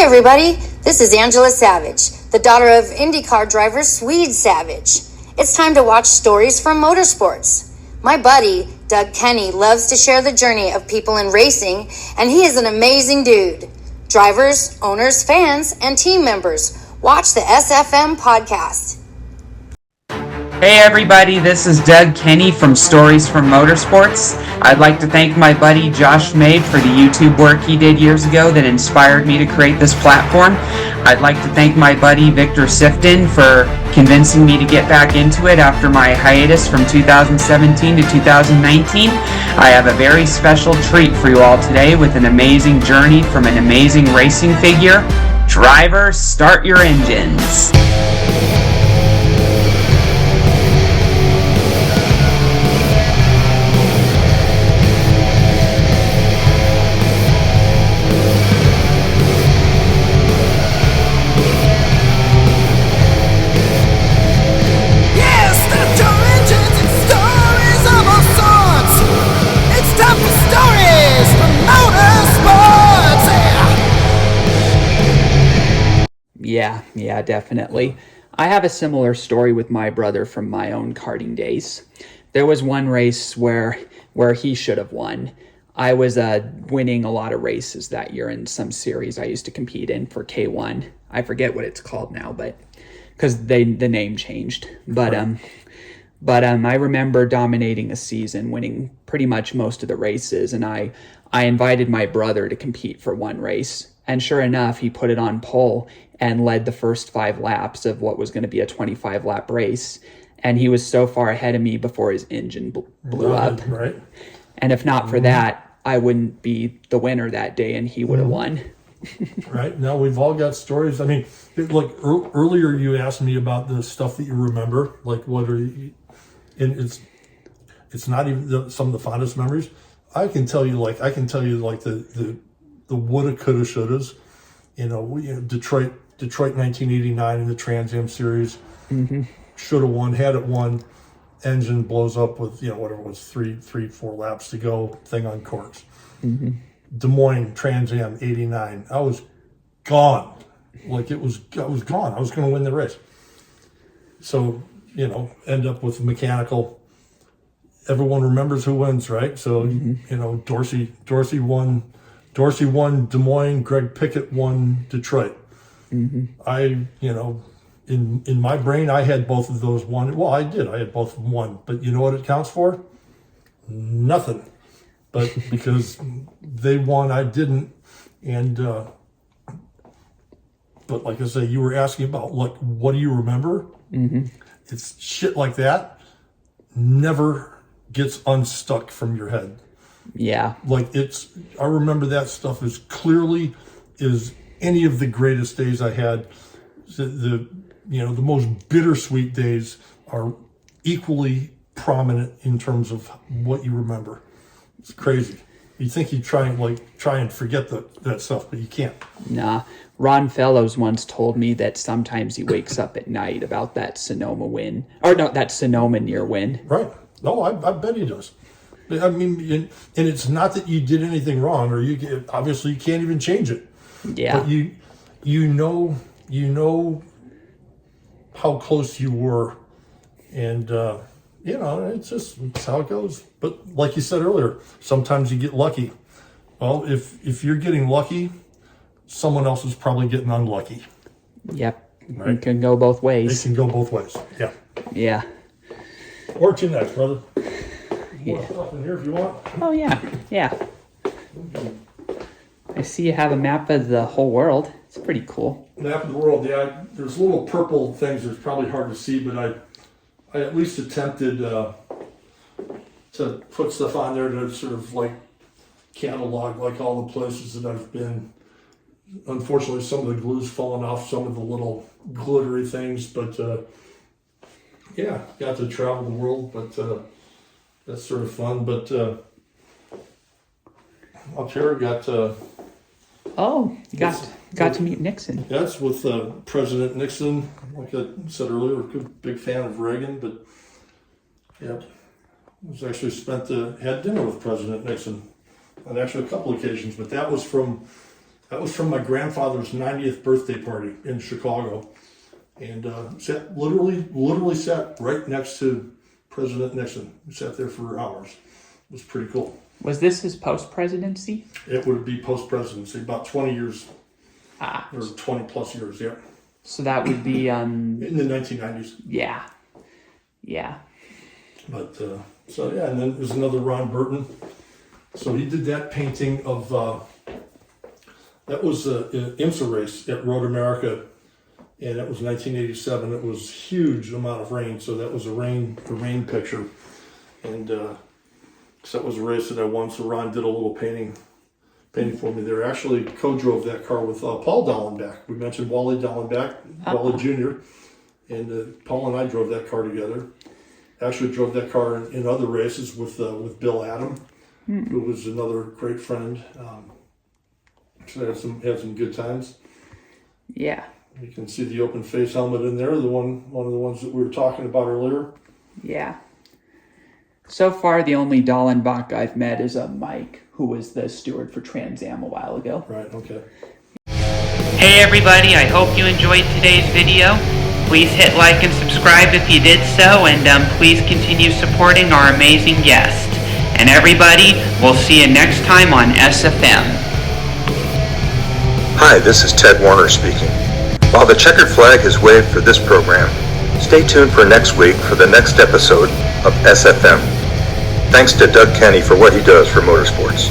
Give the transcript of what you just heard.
everybody, this is Angela Savage, the daughter of IndyCar driver Swede Savage. It's time to watch stories from motorsports. My buddy, Doug Kenny, loves to share the journey of people in racing, and he is an amazing dude. Drivers, owners, fans, and team members, watch the SFM podcast. Hey everybody, this is Doug Kenny from Stories from Motorsports. I'd like to thank my buddy Josh Mabe for the YouTube work he did years ago that inspired me to create this platform. I'd like to thank my buddy Victor Sifton for convincing me to get back into it after my hiatus from 2017 to 2019. I have a very special treat for you all today with an amazing journey from an amazing racing figure. Drivers, start your engines. Yeah, definitely. I have a similar story with my brother from my own karting days. There was one race where he should have won. I was winning a lot of races that year in some series I used to compete in for K1. I forget what it's called now, but because the name changed. But I remember dominating a season, winning pretty much most of the races, and I invited my brother to compete for one race. And sure enough, he put it on pole and led the first 5 laps of what was going to be a 25-lap race. And he was so far ahead of me before his engine blew up. Right. And if not for that, I wouldn't be the winner that day, and he would have won. Right. Now, we've all got stories. I mean, like earlier you asked me about the stuff that you remember. Like, what are you... And it's not even some of the fondest memories. I can tell you the woulda, coulda, shouldas. Detroit 1989 in the Trans Am Series. Mm-hmm. Should have won, had it won. Engine blows up with whatever it was, 4 laps to go. Thing on corks. Mm-hmm. Des Moines Trans Am 89. I was gone. I was gone. I was going to win the race. So end up with mechanical. Everyone remembers who wins, right? So Dorsey won. Dorsey won Des Moines. Greg Pickett won Detroit. Mm-hmm. In my brain, I had both of those won. Well, I did. I had both of them won. But you know what it counts for? Nothing. But because they won, I didn't. And but like I say, you were asking about what do you remember? Mm-hmm. It's shit like that never gets unstuck from your head. Yeah. I remember that stuff as clearly as any of the greatest days I had. The most bittersweet days are equally prominent in terms of what you remember. It's crazy. You think you try and forget that stuff, but you can't. Nah. Ron Fellows once told me that sometimes he wakes up at night about that Sonoma win. Or no, that Sonoma near win. Right. No, I bet he does. I mean, and it's not that you did anything wrong, or obviously you can't even change it. Yeah. But you know how close you were, and it's how it goes. But like you said earlier, sometimes you get lucky. Well, if you're getting lucky, someone else is probably getting unlucky. Yep. Right? It can go both ways. It can go both ways. Yeah. Yeah. Or to next, brother. Yeah. More stuff in here if you want. Oh yeah. I see you have a map of the whole world. It's pretty cool. Map of the world, yeah. There's little purple things that's probably hard to see, but I at least attempted to put stuff on there to sort of catalog all the places that I've been. Unfortunately, some of the glue's fallen off some of the little glittery things, but got to travel the world, but that's sort of fun. But up here, got you got to meet Nixon. That's with President Nixon. Like I said earlier, a big fan of Reagan, but I was actually had dinner with President Nixon on actually a couple occasions. But that was from That was from my grandfather's 90th birthday party in Chicago. And literally sat right next to President Nixon. We sat there for hours. It was pretty cool. Was this his post-presidency? It would be post-presidency, about 20 years. Or 20 plus years, yeah. So that would be... in the 1990s. Yeah. Yeah. But, and then there's another Ron Burton. So he did that painting of... that was an IMSA race at Road America. And it was 1987. It was a huge amount of rain, so that was a rain picture. And so that was a race that I won. So Ron did a little painting for me there. Actually co-drove that car with Paul Dallenbach. We mentioned Wally Dallenbach, Wally Jr. And Paul and I drove that car together. Actually drove that car in other races with Bill Adam, who was another great friend. So had some good times. Yeah. You can see the open face helmet in there, one of the ones that we were talking about earlier. Yeah. So far, the only Dallenbach I've met is Mike, who was the steward for Trans Am a while ago. Right, okay. Hey everybody, I hope you enjoyed today's video. Please hit like and subscribe if you did so, and please continue supporting our amazing guest. And everybody, we'll see you next time on SFM. Hi, this is Ted Warner speaking. While the checkered flag is waved for this program, stay tuned for next week for the next episode of SFM. Thanks to Doug Kenny for what he does for motorsports.